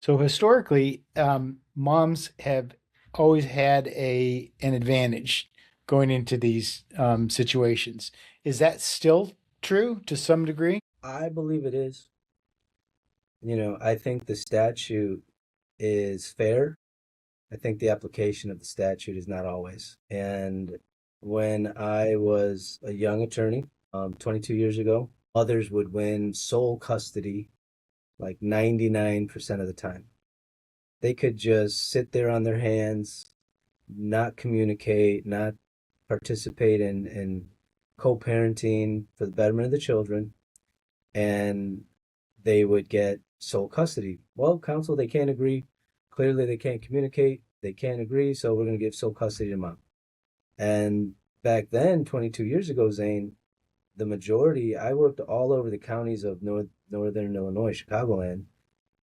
So historically, moms have always had an advantage going into these situations. Is that still true to some degree? I believe it is. I think the statute is fair. I think the application of the statute is not always. And when I was a young attorney, 22 years ago, mothers would win sole custody like 99% of the time. They could just sit there on their hands, not communicate, not participate in co-parenting for the betterment of the children, and they would get sole custody. Well, counsel, they can't agree. Clearly, they can't communicate. They can't agree, so we're going to give sole custody to mom. And back then, 22 years ago, Zane, the majority, I worked all over the counties of northern Illinois, Chicagoland,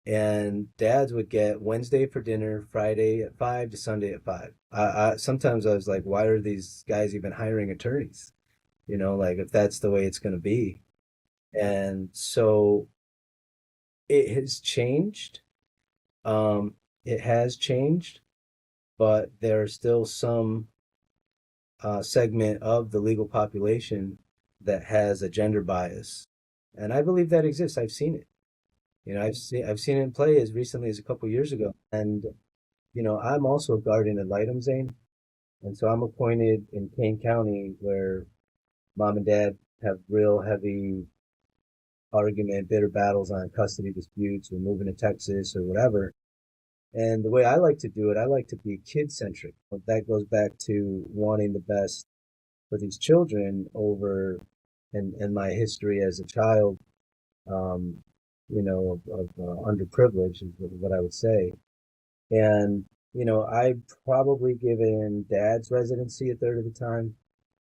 and dads would get Wednesday for dinner, Friday at 5 to Sunday at 5. Sometimes I was like, why are these guys even hiring attorneys? Like if that's the way it's going to be. And so it has changed. It has changed, but there are still some segment of the legal population that has a gender bias, and I believe that exists. I've seen it. I've seen it in play as recently as a couple years ago, and I'm also a guardian ad litem, Zane, and so I'm appointed in Kane County where mom and dad have real heavy argument, bitter battles on custody disputes or moving to Texas or whatever. And the way I like to do it, I like to be kid-centric. That goes back to wanting the best for these children over and my history as a child, um, of underprivileged is what I would say. And, I probably given dad's residency a third of the time,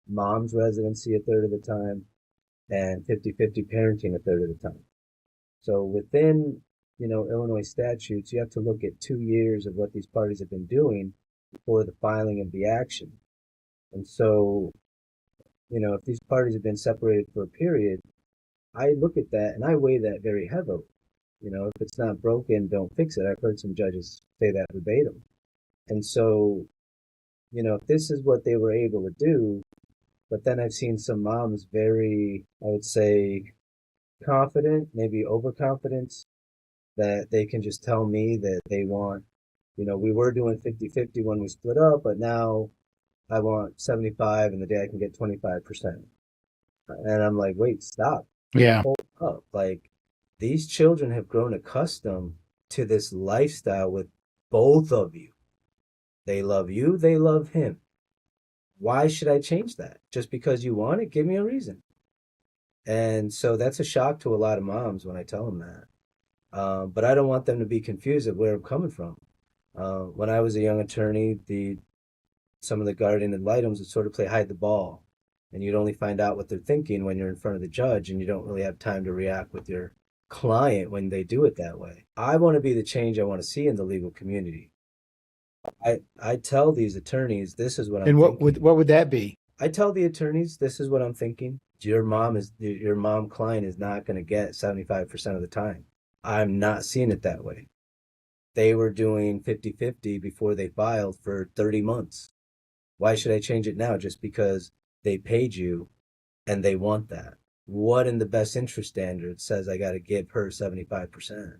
mom's residency a third of the time, and 50-50 parenting a third of the time. So within, Illinois statutes, you have to look at 2 years of what these parties have been doing before the filing of the action. And so, if these parties have been separated for a period, I look at that and I weigh that very heavily. If it's not broken, don't fix it. I've heard some judges say that verbatim. And so, if this is what they were able to do, but then I've seen some moms very, I would say, confident, maybe overconfident, that they can just tell me that they want, we were doing 50-50 when we split up, but now I want 75 and the dad can get 25%. And I'm like, wait, stop. Yeah. Hold up. Like, these children have grown accustomed to this lifestyle with both of you. They love you, they love him. Why should I change that? Just because you want it? Give me a reason. And so that's a shock to a lot of moms when I tell them that. But I don't want them to be confused at where I'm coming from. When I was a young attorney, the some of the guardian ad litems would sort of play hide the ball, and you'd only find out what they're thinking when you're in front of the judge, and you don't really have time to react with your client when they do it that way. I want to be the change I want to see in the legal community. I tell these attorneys this is what I'm And thinking. what would that be? I tell the attorneys this is what I'm thinking. Your mom client is not going to get 75% of the time. I'm not seeing it that way. They were doing 50-50 before they filed for 30 months. Why should I change it now just because they paid you and they want that? What in the best interest standard says I got to give her 75%?